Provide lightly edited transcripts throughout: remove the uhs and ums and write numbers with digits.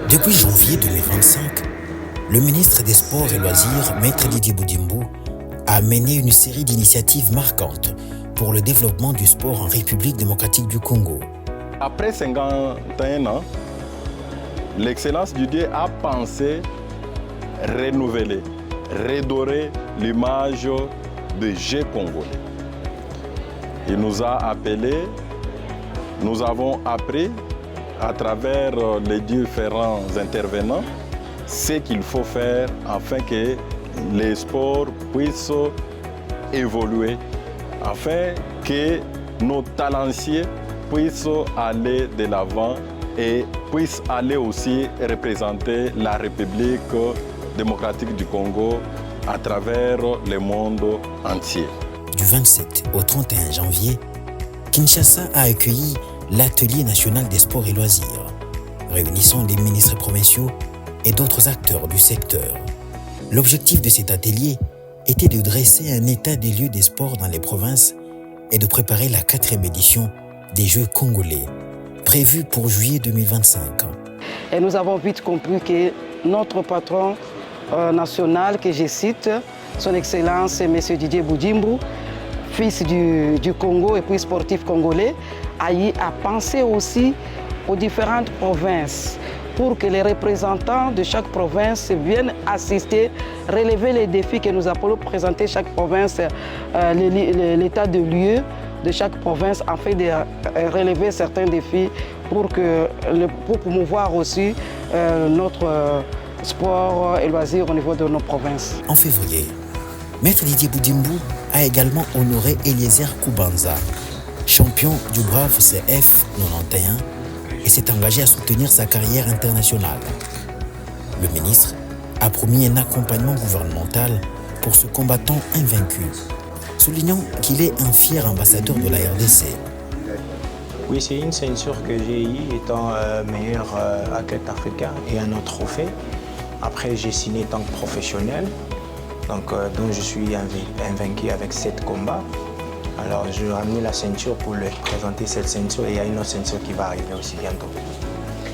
Depuis janvier 2025, le ministre des Sports et Loisirs, Maître Didier Boudimbo, a mené une série d'initiatives marquantes pour le développement du sport en République démocratique du Congo. Après 51 ans, l'excellence Didier a pensé renouveler, redorer l'image des Jeux congolais. Il nous a appelés, nous avons appris à travers les différents intervenants ce qu'il faut faire afin que les sports puissent évoluer, afin que nos talentsiers puissent aller de l'avant et puissent aller aussi représenter la République démocratique du Congo à travers le monde entier. Du 27 au 31 janvier, Kinshasa a accueilli l'Atelier national des sports et loisirs, réunissant des ministres provinciaux et d'autres acteurs du secteur. L'objectif de cet atelier était de dresser un état des lieux des sports dans les provinces et de préparer la 4e édition des Jeux congolais, prévue pour juillet 2025. Et nous avons vite compris que notre patron national, que je cite, son Excellence M. Didier Boudimbo, fils du Congo et puis sportif congolais, a pensé aussi aux différentes provinces pour que les représentants de chaque province viennent assister, relever les défis que nous appelons présenter chaque province, l'état de lieu de chaque province afin de relever certains défis pour promouvoir aussi notre sport et loisirs au niveau de nos provinces. En février, Maître Didier Boudimbo a également honoré Eliezer Koubanza, champion du Brave CF 91, et s'est engagé à soutenir sa carrière internationale. Le ministre a promis un accompagnement gouvernemental pour ce combattant invaincu, soulignant qu'il est un fier ambassadeur de la RDC. Oui, c'est une ceinture que j'ai eue étant meilleur athlète africain et un autre trophée. Après, j'ai signé en tant que professionnel, donc je suis invaincu avec 7 combats. Alors, je ramené la ceinture pour lui présenter cette ceinture et il y a une autre ceinture qui va arriver aussi bientôt.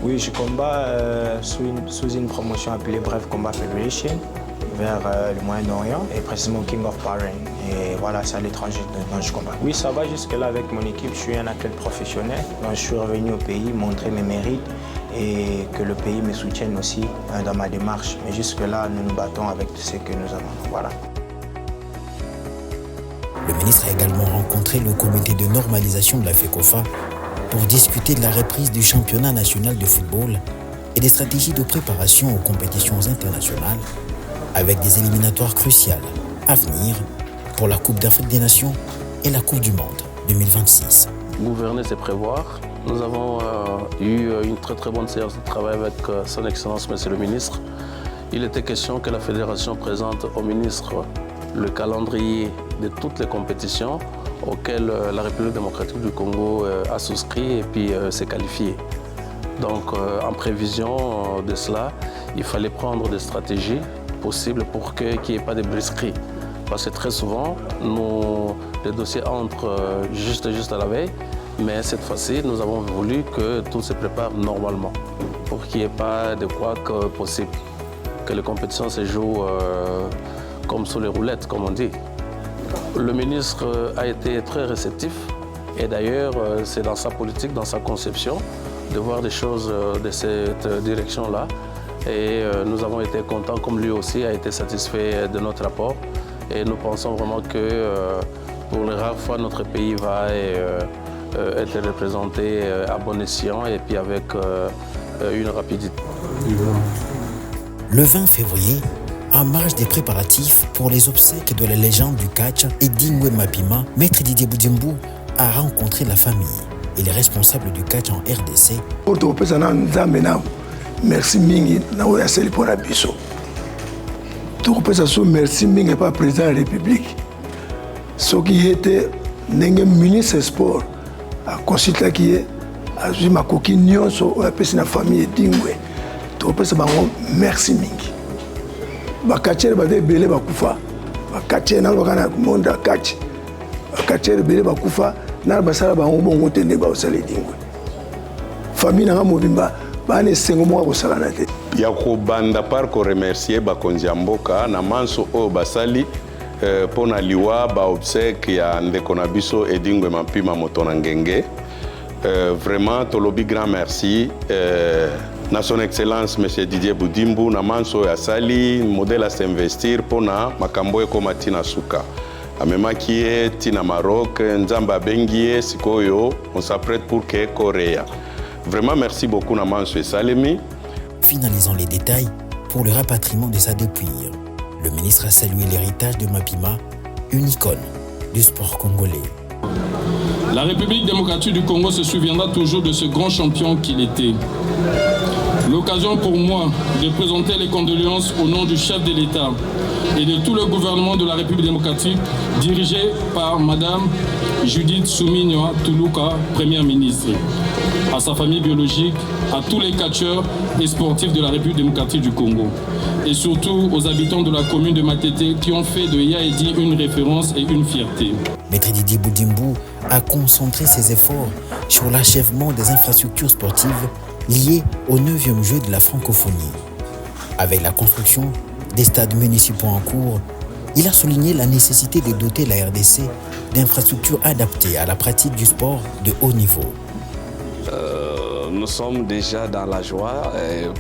Oui, je combats sous une promotion appelée Brave Combat Federation vers le Moyen-Orient et précisément King of Bahrain. Et voilà, c'est à l'étranger dont je combats. Oui, ça va jusque-là avec mon équipe. Je suis un athlète professionnel. Donc, je suis revenu au pays montrer mes mérites et que le pays me soutienne aussi dans ma démarche. Mais jusque-là, nous nous battons avec ce que nous avons. Voilà. Le ministre a également rencontré le comité de normalisation de la FECOFA pour discuter de la reprise du championnat national de football et des stratégies de préparation aux compétitions internationales avec des éliminatoires cruciales à venir pour la Coupe d'Afrique des Nations et la Coupe du Monde 2026. Gouverner, c'est prévoir. Nous avons eu une très bonne séance de travail avec son Excellence, Monsieur le ministre. Il était question que la Fédération présente au ministre le calendrier de toutes les compétitions auxquelles la République démocratique du Congo a souscrit et puis s'est qualifiée. Donc en prévision de cela, il fallait prendre des stratégies possibles pour qu'il n'y ait pas de brisquerie. Parce que très souvent, les dossiers entrent juste à la veille, mais cette fois-ci, nous avons voulu que tout se prépare normalement pour qu'il n'y ait pas de couac possible, que les compétitions se jouent comme sur les roulettes, comme on dit. Le ministre a été très réceptif et d'ailleurs, c'est dans sa politique, dans sa conception, de voir des choses de cette direction-là. Et nous avons été contents, comme lui aussi a été satisfait de notre rapport. Et nous pensons vraiment que pour les rares fois, notre pays va être représenté à bon escient et puis avec une rapidité. Le 20 février, en marge des préparatifs pour les obsèques de la légende du catch Edingwe Mapima, Maître Didier Boudimbo a rencontré la famille et les responsables du catch en RDC. Merci mingi na oya seli pour la biso. Tout merci mingi pas président de la République. Ce qui était n'engé ministre sport a consulté qui est a vu ma coquille nyonso oya pesi na famille Dingwe. Tout merci mingi. Ba catcher ba de belé ba kufa. Ba catcher na lokana monde catch. Ba catcher belé ba kufa na basala bango bongo te nde baosala edingwe famille nanga mobimba bana esengo moko akosalana te ya kobanda par koremercier bakonzi ya mboka na manso oyo basali mpo na liwa baobsèque ya ndeko na biso edingwe mampima moto na ngenge vraiment tolobi grand merci na son excellence monsieur Didier Boudimbu na manso oyo asali modèle à s'investir mpo na makambo ekoma ntina suka amemaki ye ntina Maroc nzambe abengi ye sikoyo on s'apprête pour ke Korea. Vraiment merci beaucoup na manso esalemi. Finalisant les détails pour le rapatriement de sa dépouille. Le ministre a salué l'héritage de Mapima, une icône du sport congolais. La République démocratique du Congo se souviendra toujours de ce grand champion qu'il était. L'occasion pour moi de présenter les condoléances au nom du chef de l'État et de tout le gouvernement de la République démocratique dirigé par Madame Judith Suminwa Tuluka, Première ministre, à sa famille biologique, à tous les catcheurs et sportifs de la République démocratique du Congo et surtout aux habitants de la commune de Matete qui ont fait de Yaedi une référence et une fierté. Maître Didier Boudimbu a concentré ses efforts sur l'achèvement des infrastructures sportives liées au 9e jeu de la francophonie. Avec la construction des stades municipaux en cours, il a souligné la nécessité de doter la RDC d'infrastructures adaptées à la pratique du sport de haut niveau. Nous sommes déjà dans la joie,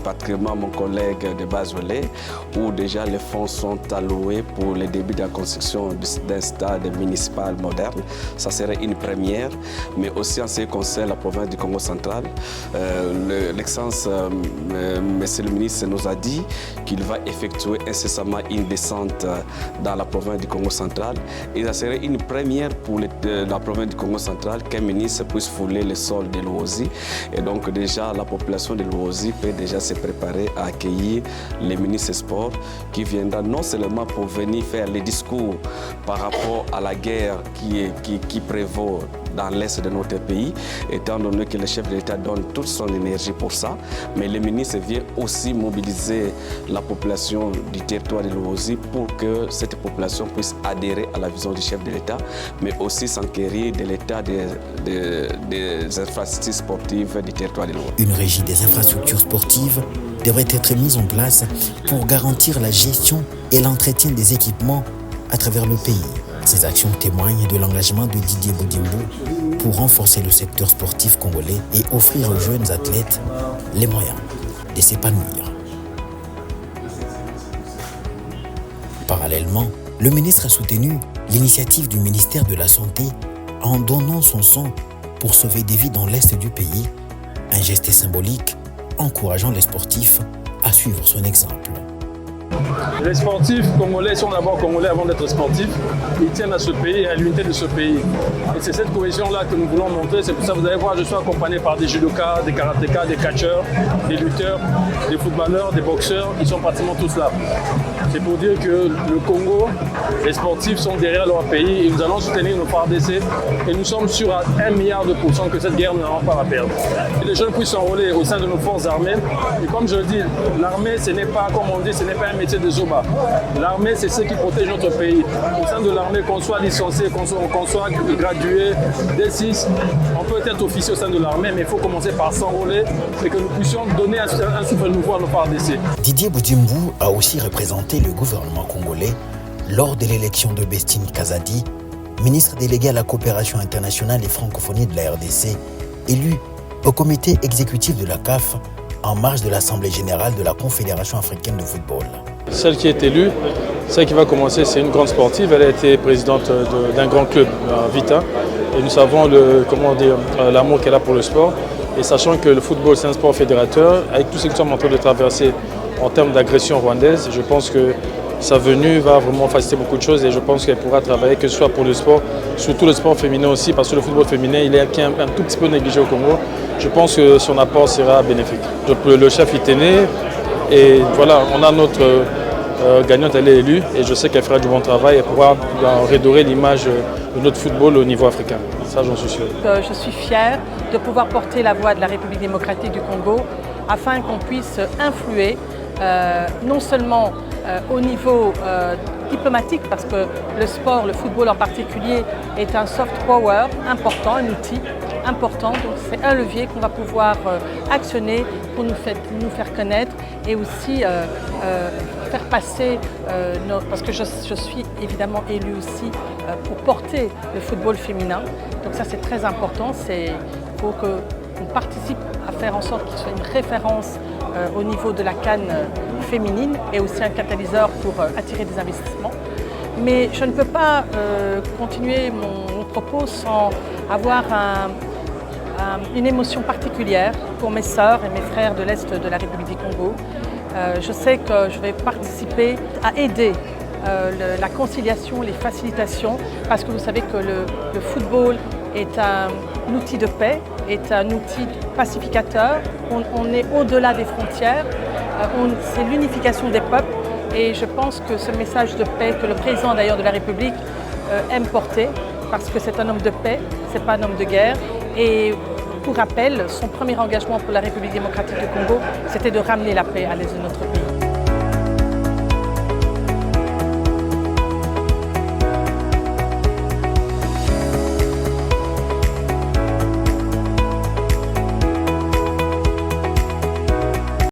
particulièrement mon collègue de Bazolé, où déjà les fonds sont alloués pour le début de la construction d'un stade municipal moderne. Ça serait une première, mais aussi en ce qui concerne la province du Congo central. L'excellence, monsieur le ministre nous a dit qu'il va effectuer incessamment une descente dans la province du Congo central. Et ça serait une première pour la province du Congo central qu'un ministre puisse fouler le sol de l'Ouosi. Et donc déjà la population de l'Ouosi peut déjà se préparer à accueillir les ministres des Sports qui viendront non seulement pour venir faire les discours par rapport à la guerre qui prévaut dans l'est de notre pays, étant donné que le chef de l'État donne toute son énergie pour ça, mais le ministre vient aussi mobiliser la population du territoire de l'Ouosi pour que cette population puisse adhérer à la vision du chef de l'État, mais aussi s'enquérir de l'état des infrastructures sportives du territoire de l'Ouosi. Une régie des infrastructures sportives devrait être mise en place pour garantir la gestion et l'entretien des équipements à travers le pays. Ces actions témoignent de l'engagement de Didier Boudimbu pour renforcer le secteur sportif congolais et offrir aux jeunes athlètes les moyens de s'épanouir. Parallèlement, le ministre a soutenu l'initiative du ministère de la Santé en donnant son sang pour sauver des vies dans l'est du pays, un geste symbolique encourageant les sportifs à suivre son exemple. Les sportifs congolais sont d'abord congolais avant d'être sportifs. Ils tiennent à ce pays et à l'unité de ce pays. Et c'est cette cohésion-là que nous voulons montrer. C'est pour ça que vous allez voir, je suis accompagné par des judokas, des karatékas, des catcheurs, des lutteurs, des footballeurs, des boxeurs. Ils sont pratiquement tous là. C'est pour dire que le Congo, les sportifs sont derrière leur pays et nous allons soutenir nos FARDC. Et nous sommes sûrs à 1 milliard de % que cette guerre, nous n'allons pas la perdre. Et les jeunes puissent s'enrôler au sein de nos forces armées. Et comme je le dis, l'armée, ce n'est pas, comme on dit, ce n'est pas un métier de zoba. L'armée, c'est ce qui protège notre pays. Au sein de l'armée, qu'on soit licencié, qu'on soit gradué, D6, on peut être officier au sein de l'armée, mais il faut commencer par s'enrôler et que nous puissions donner un souffle nouveau à nos FARDC. Didier Boudimbu a aussi représenté le gouvernement congolais lors de l'élection de Bestine Kazadi, ministre délégué à la coopération internationale et francophonie de la RDC, élu au comité exécutif de la CAF en marge de l'Assemblée générale de la Confédération africaine de football. Celle qui est élue, celle qui va commencer, c'est une grande sportive. Elle a été présidente d'un grand club, Vita. Et nous savons l'amour qu'elle a pour le sport. Et sachant que le football, c'est un sport fédérateur, avec tout ce que nous sommes en train de traverser en termes d'agression rwandaise, je pense que sa venue va vraiment faciliter beaucoup de choses et je pense qu'elle pourra travailler, que ce soit pour le sport, surtout le sport féminin aussi, parce que le football féminin, il est un tout petit peu négligé au Congo. Je pense que son apport sera bénéfique. Le chef est né et voilà, on a notre gagnante, elle est élue et je sais qu'elle fera du bon travail et pourra redorer l'image de notre football au niveau africain. Ça, j'en suis sûr. Je suis fière de pouvoir porter la voix de la République démocratique du Congo afin qu'on puisse influer non seulement au niveau diplomatique, parce que le sport, le football en particulier, est un soft power important, un outil important. Donc c'est un levier qu'on va pouvoir actionner pour nous faire connaître et aussi faire passer, parce que je suis évidemment élue aussi pour porter le football féminin. Donc ça c'est très important, il faut qu'on participe à faire en sorte qu'il soit une référence au niveau de la CAN féminine et aussi un catalyseur pour attirer des investissements. Mais je ne peux pas continuer mon propos sans avoir une émotion particulière pour mes sœurs et mes frères de l'Est de la République du Congo. Je sais que je vais participer à aider la conciliation, les facilitations, parce que vous savez que le football est un outil de paix, est un outil pacificateur. On est au-delà des frontières, c'est l'unification des peuples et je pense que ce message de paix que le président d'ailleurs de la République aime porter, parce que c'est un homme de paix, c'est pas un homme de guerre. Et pour rappel, son premier engagement pour la République démocratique du Congo, c'était de ramener la paix à l'est de notre pays.